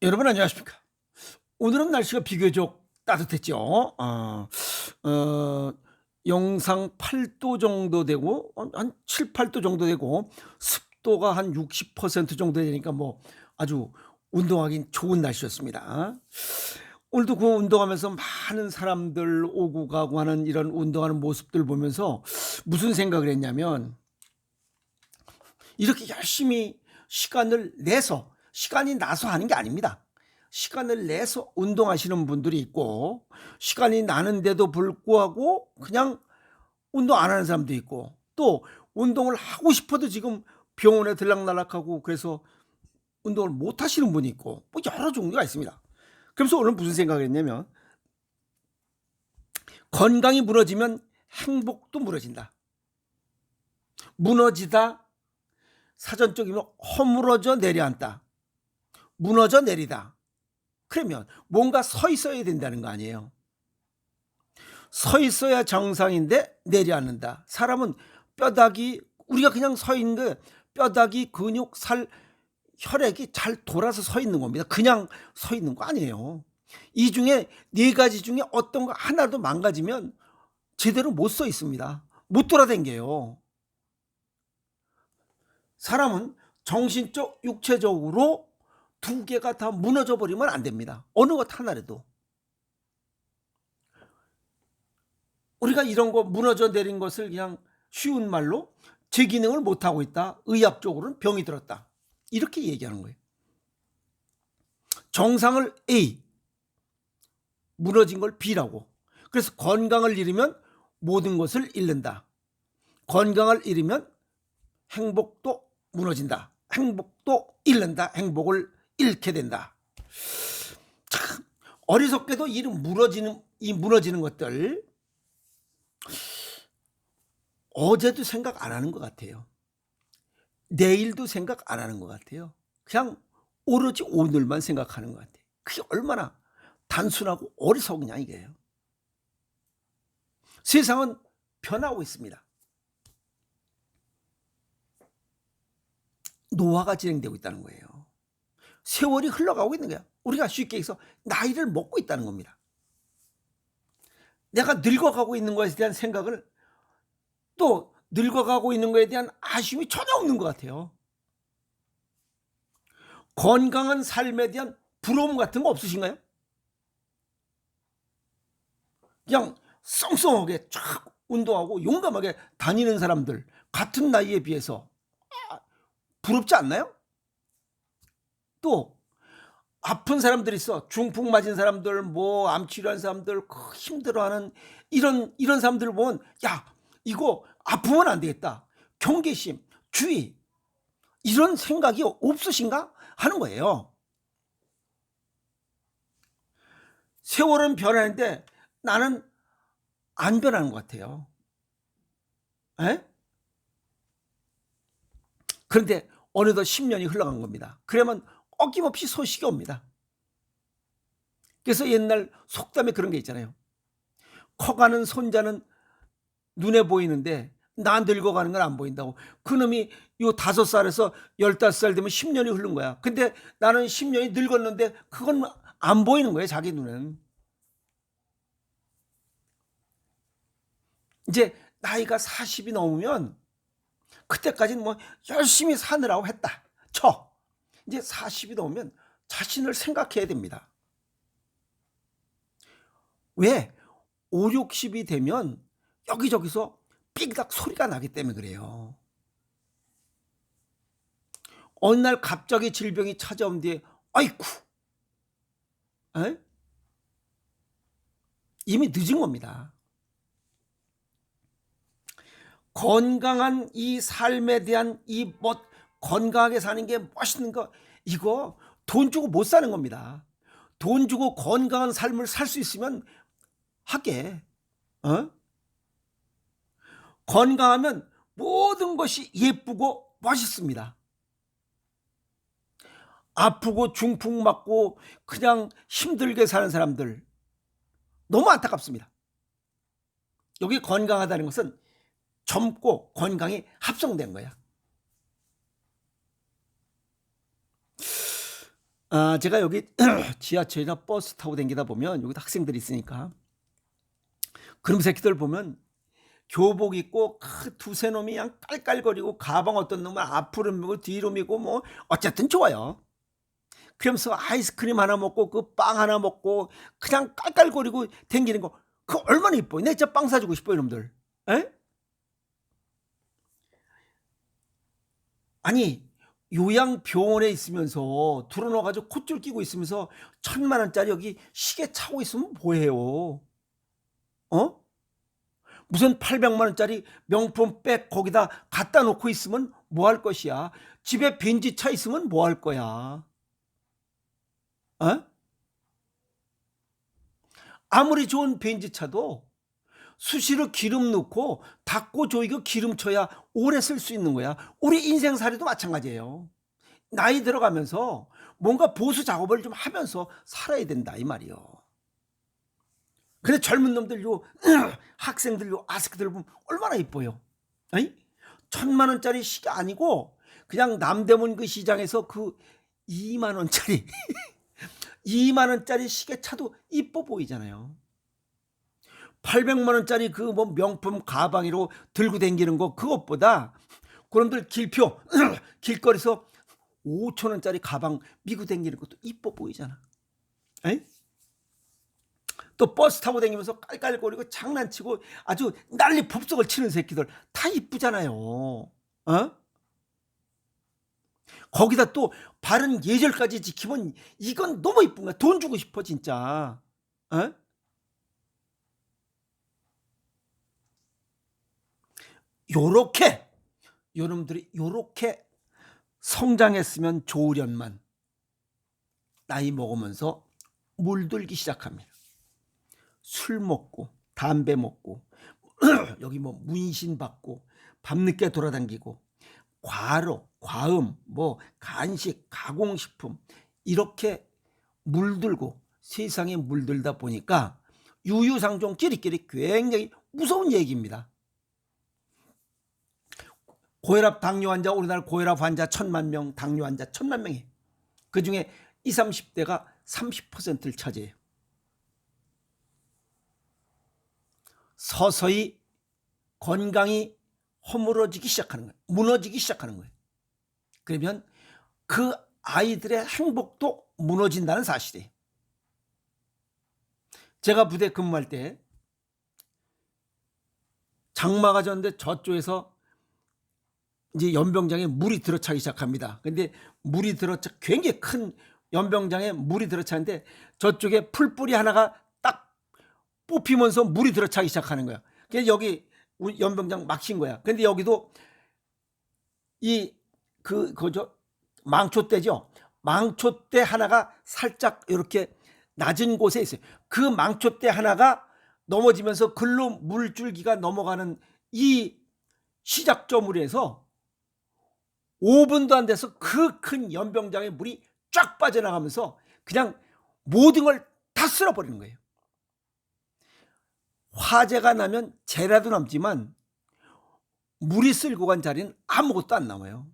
여러분 안녕하십니까? 오늘은 날씨가 비교적 따뜻했죠. 어 영상 8도 정도 되고 한 7-8도 정도 되고 습도가 한 60% 정도 되니까 뭐 아주 운동하긴 좋은 날씨였습니다. 오늘도 그 운동하면서 많은 사람들 오고 가고 하는 이런 운동하는 모습들 보면서 무슨 생각을 했냐면, 이렇게 열심히 시간이 나서 하는 게 아닙니다. 시간을 내서 운동하시는 분들이 있고, 시간이 나는데도 불구하고 그냥 운동 안 하는 사람도 있고, 또 운동을 하고 싶어도 지금 병원에 들락날락하고 그래서 운동을 못 하시는 분이 있고, 뭐 여러 종류가 있습니다. 그래서 오늘 무슨 생각을 했냐면, 건강이 무너지면 행복도 무너진다. 무너지다, 사전적이면 허물어져 내려앉다. 무너져 내리다. 그러면 뭔가 서 있어야 된다는 거 아니에요. 서 있어야 정상인데 내려앉는다. 사람은 뼈다귀, 우리가 그냥 서 있는데 뼈다귀, 근육, 살, 혈액이 잘 돌아서 서 있는 겁니다. 그냥 서 있는 거 아니에요. 이 중에 네 가지 중에 어떤 거 하나도 망가지면 제대로 못 서 있습니다. 못 돌아댕겨요. 사람은 정신적, 육체적으로 두 개가 다 무너져 버리면 안 됩니다. 어느 것 하나라도. 우리가 이런 거 무너져 내린 것을 그냥 쉬운 말로 제 기능을 못하고 있다. 의학적으로는 병이 들었다. 이렇게 얘기하는 거예요. 정상을 A, 무너진 걸 B라고. 그래서 건강을 잃으면 모든 것을 잃는다. 건강을 잃으면 행복도 무너진다. 행복도 잃는다. 행복을 잃게 된다. 참 어리석게도 이 무너지는 것들 어제도 생각 안 하는 것 같아요. 내일도 생각 안 하는 것 같아요. 그냥 오로지 오늘만 생각하는 것 같아요. 그게 얼마나 단순하고 어리석으냐 이게요. 세상은 변하고 있습니다. 노화가 진행되고 있다는 거예요. 세월이 흘러가고 있는 거야. 우리가 쉽게 해서 나이를 먹고 있다는 겁니다. 내가 늙어가고 있는 것에 대한 생각을, 또 늙어가고 있는 것에 대한 아쉬움이 전혀 없는 것 같아요. 건강한 삶에 대한 부러움 같은 거 없으신가요? 그냥 썽썽하게 쫙 운동하고 용감하게 다니는 사람들, 같은 나이에 비해서 부럽지 않나요? 또 아픈 사람들 있어. 중풍 맞은 사람들, 뭐 암 치료한 사람들, 힘들어하는 이런 사람들 보면, 야, 이거 아프면 안 되겠다. 경계심, 주의, 이런 생각이 없으신가 하는 거예요. 세월은 변하는데 나는 안 변하는 것 같아요. 에? 그런데 어느덧 10년이 흘러간 겁니다. 그러면 어김없이 소식이 옵니다. 그래서 옛날 속담에 그런 게 있잖아요. 커가는 손자는 눈에 보이는데 나 늙어가는 건 안 보인다고. 그놈이 요 5살에서 15살 되면 10년이 흐른 거야. 근데 나는 10년이 늙었는데 그건 안 보이는 거예요, 자기 눈엔. 이제 나이가 40이 넘으면 그때까지는 뭐 열심히 사느라고 했다 쳐. 이제 40이 넘으면 자신을 생각해야 됩니다. 왜? 5, 60이 되면 여기저기서 삐그덕 소리가 나기 때문에 그래요. 어느 날 갑자기 질병이 찾아온 뒤에 아이쿠, 에? 이미 늦은 겁니다. 건강한 이 삶에 대한 건강하게 사는 게 멋있는 거, 이거 돈 주고 못 사는 겁니다. 돈 주고 건강한 삶을 살 수 있으면 하게. 어? 건강하면 모든 것이 예쁘고 멋있습니다. 아프고 중풍 맞고 그냥 힘들게 사는 사람들 너무 안타깝습니다. 여기 건강하다는 것은 젊고 건강이 합성된 거야. 제가 여기 지하철이나 버스 타고 다니다 보면 여기도 학생들이 있으니까 그럼 새끼들 보면 교복 입고 두세 놈이 그냥 깔깔거리고 가방 어떤 놈은 앞으로 밀고 뒤로 밀고 뭐 어쨌든 좋아요. 그러면서 아이스크림 하나 먹고 그 빵 하나 먹고 그냥 깔깔거리고 댕기는 거 그거 얼마나 이뻐요. 내가 진짜 빵 사주고 싶어요 이놈들. 에? 아니 요양병원에 있으면서 들어넣어가지고 콧줄 끼고 있으면서 1,000만 원짜리 여기 시계 차고 있으면 뭐해요. 어? 무슨 800만 원짜리 명품 백 거기다 갖다 놓고 있으면 뭐 할 것이야. 집에 벤지차 있으면 뭐 할 거야. 어? 아무리 좋은 벤지차도 수시로 기름 넣고 닦고 조이고 기름 쳐야 오래 쓸 수 있는 거야. 우리 인생살이도 마찬가지예요. 나이 들어가면서 뭔가 보수 작업을 좀 하면서 살아야 된다 이 말이요. 근데 젊은 놈들 요 학생들 요 아스크들 보면 얼마나 이뻐요. 아니? 1,000만 원짜리 시계 아니고 그냥 남대문 그 시장에서 그 2만 원짜리 2만 원짜리 시계 차도 이뻐 보이잖아요. 800만 원짜리 그 뭐 명품 가방으로 들고 다니는 거 그것보다 그놈들 길표 길거리에서 5,000원짜리 가방 미고 다니는 것도 이뻐 보이잖아. 에이? 또 버스 타고 다니면서 깔깔거리고 장난치고 아주 난리 법석을 치는 새끼들 다 이쁘잖아요. 어? 거기다 또 바른 예절까지 지키면 이건 너무 이쁜 거야. 돈 주고 싶어 진짜. 어? 요렇게 요놈들이 요렇게 성장했으면 좋으련만 나이 먹으면서 물들기 시작합니다. 술 먹고 담배 먹고 여기 뭐 문신 받고 밤늦게 돌아다니고 과로 과음 뭐 간식 가공식품 이렇게 물들고 세상에 물들다 보니까 유유상종 끼리끼리 굉장히 무서운 얘기입니다. 고혈압 당뇨 환자 우리나라 고혈압 환자 1,000만 명 당뇨 환자 1,000만 명이 그중에 20, 30대가 30%를 차지해요. 서서히 건강이 허물어지기 시작하는 거예요. 무너지기 시작하는 거예요. 그러면 그 아이들의 행복도 무너진다는 사실이에요. 제가 부대 근무할 때 장마가 졌는데 저쪽에서 이제 연병장에 물이 들어차기 시작합니다. 근데 물이 들어차 굉장히 큰 연병장에 물이 들어차는데 저쪽에 풀뿌리 하나가 딱 뽑히면서 물이 들어차기 시작하는 거야. 그래서 여기 연병장 막힌 거야. 근데 여기도 그저 망초대죠. 망초대 하나가 살짝 이렇게 낮은 곳에 있어요. 그 망초대 하나가 넘어지면서 글로 물줄기가 넘어가는 이 시작점으로 5분도 안 돼서 그 큰 연병장에 물이 쫙 빠져나가면서 그냥 모든 걸 다 쓸어버리는 거예요. 화재가 나면 재라도 남지만 물이 쓸고 간 자리는 아무것도 안 남아요.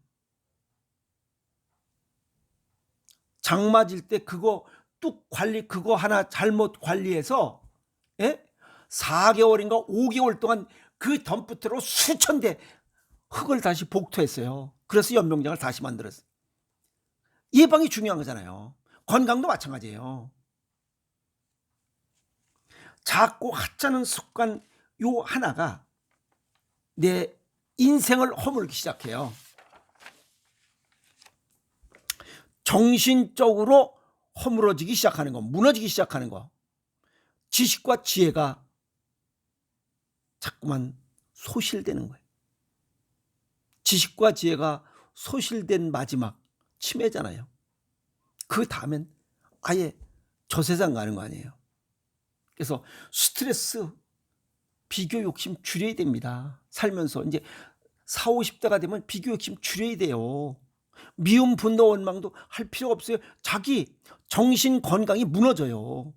장맞을 때 그거 뚝 관리 그거 하나 잘못 관리해서 4개월인가 5개월 동안 그 덤프트로 수천 대 흙을 다시 복토했어요. 그래서 연병장을 다시 만들었어요. 예방이 중요한 거잖아요. 건강도 마찬가지예요. 작고 하찮은 습관 요 하나가 내 인생을 허물기 시작해요. 정신적으로 허물어지기 시작하는 거, 무너지기 시작하는 거. 지식과 지혜가 자꾸만 소실되는 거예요. 지식과 지혜가 소실된 마지막 치매잖아요. 그 다음엔 아예 저 세상 가는 거 아니에요. 그래서 스트레스, 비교 욕심 줄여야 됩니다. 살면서 이제 40, 50대가 되면 비교 욕심 줄여야 돼요. 미움, 분노, 원망도 할 필요가 없어요. 자기 정신 건강이 무너져요.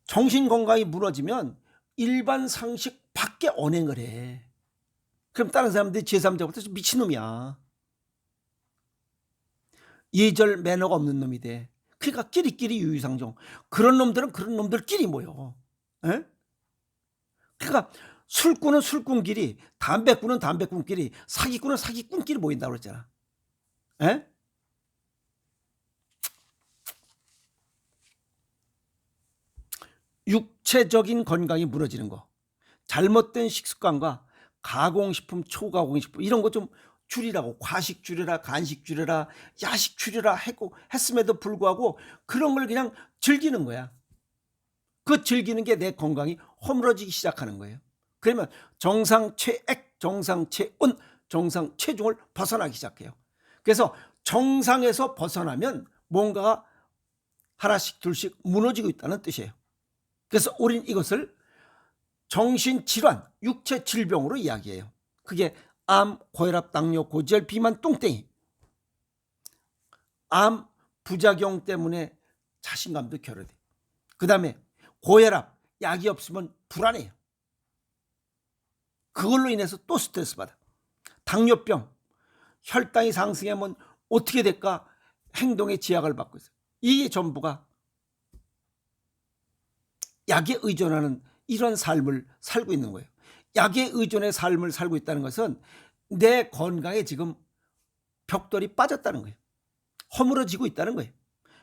정신 건강이 무너지면 일반 상식 밖에 언행을 해. 그럼 다른 사람들이 제3자부터 미친놈이야. 예절 매너가 없는 놈이 돼. 그러니까 끼리끼리 유유상종. 그런 놈들은 그런 놈들끼리 모여. 에? 그러니까 술꾼은 술꾼끼리, 담배꾼은 담배꾼끼리, 사기꾼은 사기꾼끼리 모인다고 그랬잖아. 에? 육체적인 건강이 무너지는 거, 잘못된 식습관과 가공식품, 초가공식품 이런 거 좀 줄이라고. 과식 줄여라, 간식 줄여라, 야식 줄여라 했음에도 불구하고 그런 걸 그냥 즐기는 거야. 그 즐기는 게 내 건강이 허물어지기 시작하는 거예요. 그러면 정상체액, 정상체온, 정상체중을 벗어나기 시작해요. 그래서 정상에서 벗어나면 뭔가가 하나씩 둘씩 무너지고 있다는 뜻이에요. 그래서 우린 이것을 정신질환, 육체질병으로 이야기해요. 그게 암, 고혈압, 당뇨, 고지혈, 비만, 똥땡이. 암 부작용 때문에 자신감도 결여돼. 그 다음에 고혈압, 약이 없으면 불안해요. 그걸로 인해서 또 스트레스 받아. 당뇨병, 혈당이 상승하면 어떻게 될까? 행동에 지약을 받고 있어요. 이게 전부가 약에 의존하는 이런 삶을 살고 있는 거예요. 약에 의존의 삶을 살고 있다는 것은 내 건강에 지금 벽돌이 빠졌다는 거예요. 허물어지고 있다는 거예요.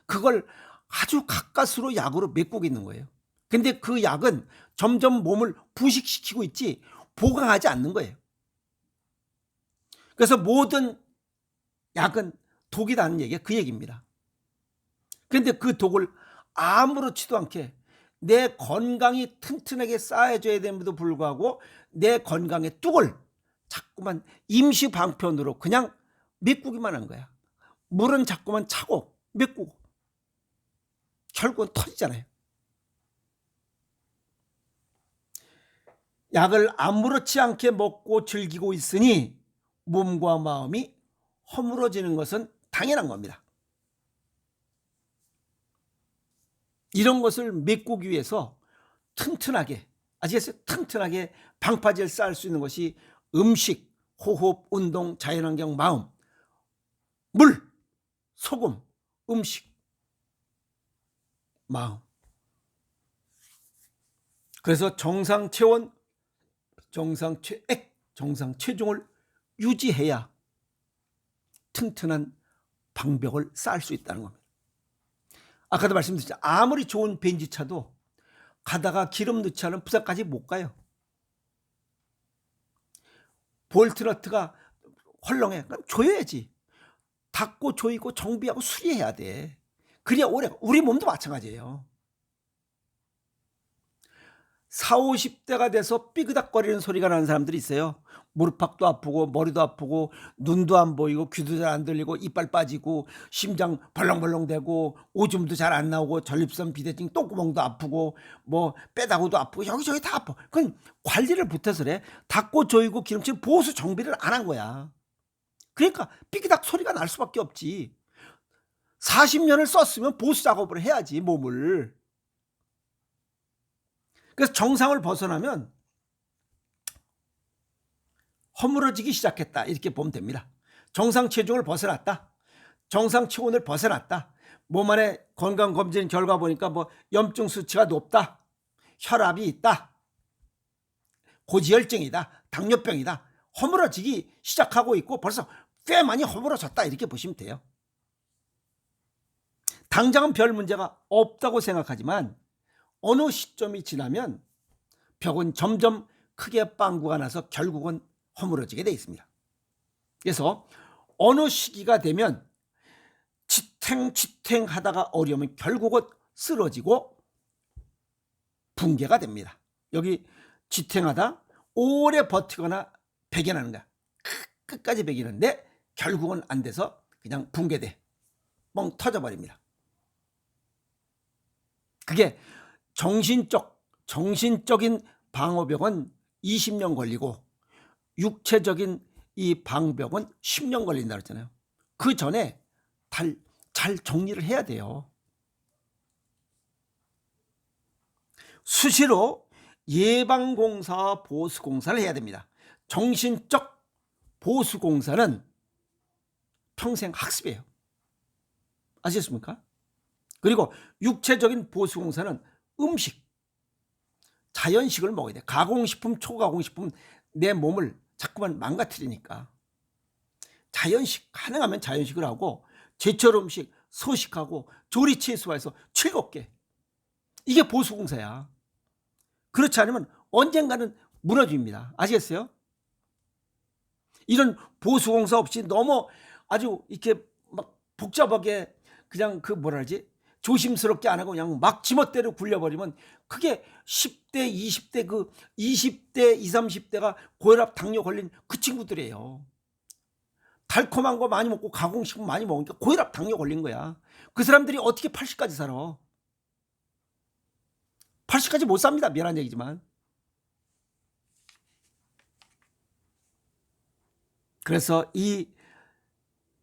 그걸 아주 가까스로 약으로 메꾸고 있는 거예요. 근데 그 약은 점점 몸을 부식시키고 있지 보강하지 않는 거예요. 그래서 모든 약은 독이라는 얘기가 그 얘기입니다. 그런데 그 독을 아무렇지도 않게 내 건강이 튼튼하게 쌓여져야 됨에도 불구하고 내 건강의 뚝을 자꾸만 임시 방편으로 그냥 메꾸기만 한 거야. 물은 자꾸만 차고 메꾸고 결국은 터지잖아요. 약을 아무렇지 않게 먹고 즐기고 있으니 몸과 마음이 허물어지는 것은 당연한 겁니다. 이런 것을 메꾸기 위해서 튼튼하게, 아시겠어요? 튼튼하게 방파제를 쌓을 수 있는 것이 음식, 호흡, 운동, 자연환경, 마음, 물, 소금, 음식, 마음. 그래서 정상체온, 정상체액, 정상체중을 유지해야 튼튼한 방벽을 쌓을 수 있다는 겁니다. 아까도 말씀드렸죠. 아무리 좋은 벤지차도 가다가 기름 넣지 않으면 부산까지 못 가요. 볼트너트가 헐렁해. 그럼 조여야지. 닦고 조이고 정비하고 수리해야 돼. 그래야 오래. 우리 몸도 마찬가지예요. 40, 50대가 돼서 삐그닥거리는 소리가 나는 사람들이 있어요. 무릎팍도 아프고 머리도 아프고 눈도 안 보이고 귀도 잘 안 들리고 이빨 빠지고 심장 벌렁벌렁대고 오줌도 잘 안 나오고 전립선 비대증 똥구멍도 아프고 뭐 빼다구도 아프고 여기저기 다 아파. 그건 관리를 못해서 그래. 닦고 조이고 기름칠 보수 정비를 안 한 거야. 그러니까 삐그닥 소리가 날 수밖에 없지. 40년을 썼으면 보수 작업을 해야지 몸을. 그래서 정상을 벗어나면 허물어지기 시작했다 이렇게 보면 됩니다. 정상 체중을 벗어났다. 정상 체온을 벗어났다. 몸 안에 건강검진 결과 보니까 뭐 염증 수치가 높다. 혈압이 있다. 고지혈증이다. 당뇨병이다. 허물어지기 시작하고 있고 벌써 꽤 많이 허물어졌다 이렇게 보시면 돼요. 당장은 별 문제가 없다고 생각하지만 어느 시점이 지나면 벽은 점점 크게 빵꾸가 나서 결국은 허물어지게 되어 있습니다. 그래서 어느 시기가 되면 지탱 하다가 어려우면 결국은 쓰러지고 붕괴가 됩니다. 여기 지탱하다 오래 버티거나 배겨나는 거야. 끝까지 배기는데 결국은 안 돼서 그냥 붕괴돼. 뻥 터져버립니다. 그게 정신적인 방어벽은 20년 걸리고 육체적인 이 방벽은 10년 걸린다 그랬잖아요. 그 전에 잘 정리를 해야 돼요. 수시로 예방공사와 보수공사를 해야 됩니다. 정신적 보수공사는 평생 학습이에요. 아시겠습니까? 그리고 육체적인 보수공사는 음식, 자연식을 먹어야 돼. 가공식품, 초가공식품 내 몸을 자꾸만 망가뜨리니까 자연식, 가능하면 자연식을 하고 제철 음식, 소식하고 조리 채소해서 즐겁게. 이게 보수공사야. 그렇지 않으면 언젠가는 무너집니다. 아시겠어요? 이런 보수공사 없이 너무 아주 이렇게 막 복잡하게 그냥 그 뭐라 하지? 조심스럽게 안 하고 그냥 막 지멋대로 굴려버리면 그게 10대, 20대 그 20대, 20, 30대가 고혈압, 당뇨 걸린 그 친구들이에요. 달콤한 거 많이 먹고 가공식품 많이 먹으니까 고혈압, 당뇨 걸린 거야. 그 사람들이 어떻게 80까지 살아? 80까지 못 삽니다. 미안한 얘기지만. 그래서 이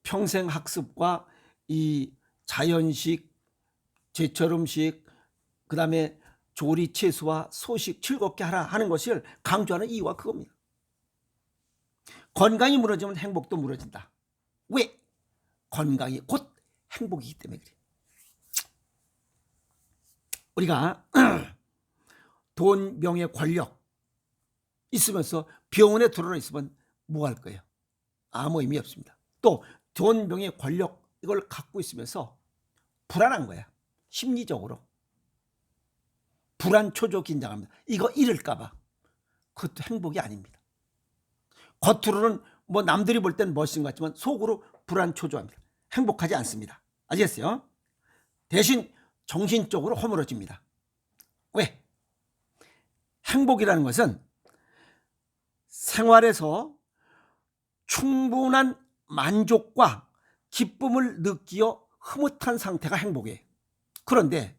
평생 학습과 이 자연식, 제철 음식, 그 다음에 조리 채소와 소식 즐겁게 하라 하는 것을 강조하는 이유가 그겁니다. 건강이 무너지면 행복도 무너진다. 왜? 건강이 곧 행복이기 때문에 그래. 우리가 돈, 명예, 권력 있으면서 병원에 들어가 있으면 뭐 할 거예요? 아무 의미 없습니다. 또 돈, 명예, 권력 이걸 갖고 있으면서 불안한 거야. 심리적으로. 불안, 초조, 긴장합니다. 이거 잃을까 봐. 그것도 행복이 아닙니다. 겉으로는 뭐 남들이 볼 땐 멋진 것 같지만 속으로 불안, 초조합니다. 행복하지 않습니다. 아시겠어요? 대신 정신적으로 허물어집니다. 왜? 행복이라는 것은 생활에서 충분한 만족과 기쁨을 느끼어 흐뭇한 상태가 행복이에요. 그런데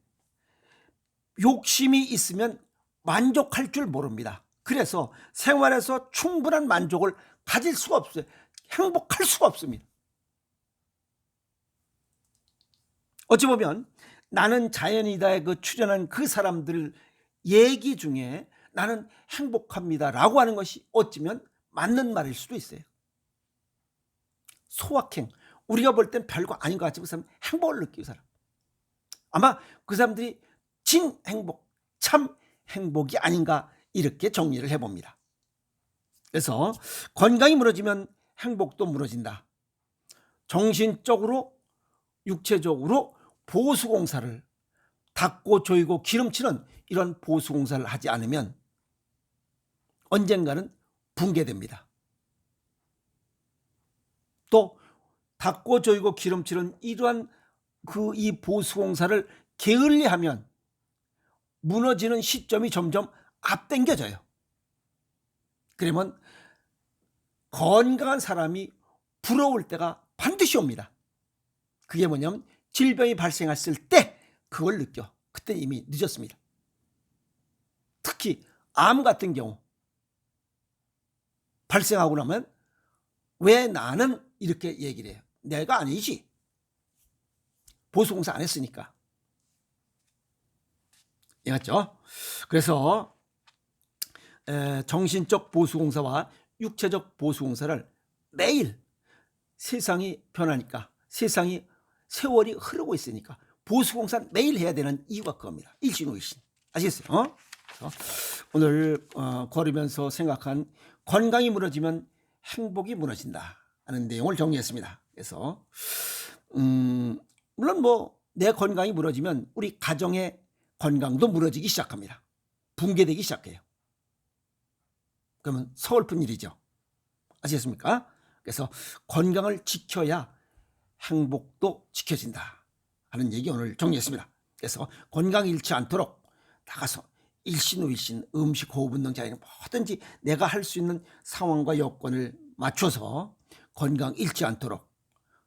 욕심이 있으면 만족할 줄 모릅니다. 그래서 생활에서 충분한 만족을 가질 수가 없어요. 행복할 수가 없습니다. 어찌 보면 나는 자연이다에 그 출연한 그 사람들 얘기 중에 나는 행복합니다라고 하는 것이 어찌면 맞는 말일 수도 있어요. 소확행, 우리가 볼 땐 별거 아닌 것 같지만 그 사람 행복을 느끼는 사람. 아마 그 사람들이 진 행복, 참 행복이 아닌가 이렇게 정리를 해봅니다. 그래서 건강이 무너지면 행복도 무너진다. 정신적으로, 육체적으로 보수공사를 닦고 조이고 기름치는 이런 보수공사를 하지 않으면 언젠가는 붕괴됩니다. 또 닦고 조이고 기름치는 이러한 이 보수공사를 게을리하면 무너지는 시점이 점점 앞당겨져요. 그러면 건강한 사람이 부러울 때가 반드시 옵니다. 그게 뭐냐면 질병이 발생했을 때 그걸 느껴. 그때 이미 늦었습니다. 특히 암 같은 경우 발생하고 나면 왜 나는 이렇게 얘기를 해요. 내가 아니지. 보수공사 안 했으니까. 이해갔죠? 그래서 정신적 보수공사와 육체적 보수공사를 매일 세상이 변하니까 세상이 세월이 흐르고 있으니까 보수공사는 매일 해야 되는 이유가 그겁니다. 일신후일신. 아시겠어요? 오늘 걸으면서 생각한 건강이 무너지면 행복이 무너진다 하는 내용을 정리했습니다. 그래서 물론 뭐 내 건강이 무너지면 우리 가정의 건강도 무너지기 시작합니다. 붕괴되기 시작해요. 그러면 서글픈 일이죠. 아시겠습니까? 그래서 건강을 지켜야 행복도 지켜진다 하는 얘기 오늘 정리했습니다. 그래서 건강 잃지 않도록 나가서 일신후일신 음식, 호흡, 운동, 자연 뭐든지 내가 할 수 있는 상황과 여건을 맞춰서 건강 잃지 않도록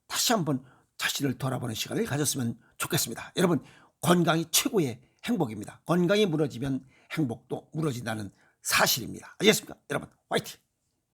다시 한번 자신을 돌아보는 시간을 가졌으면 좋겠습니다. 여러분, 건강이 최고의 행복입니다. 건강이 무너지면 행복도 무너진다는 사실입니다. 알겠습니까? 여러분, 화이팅!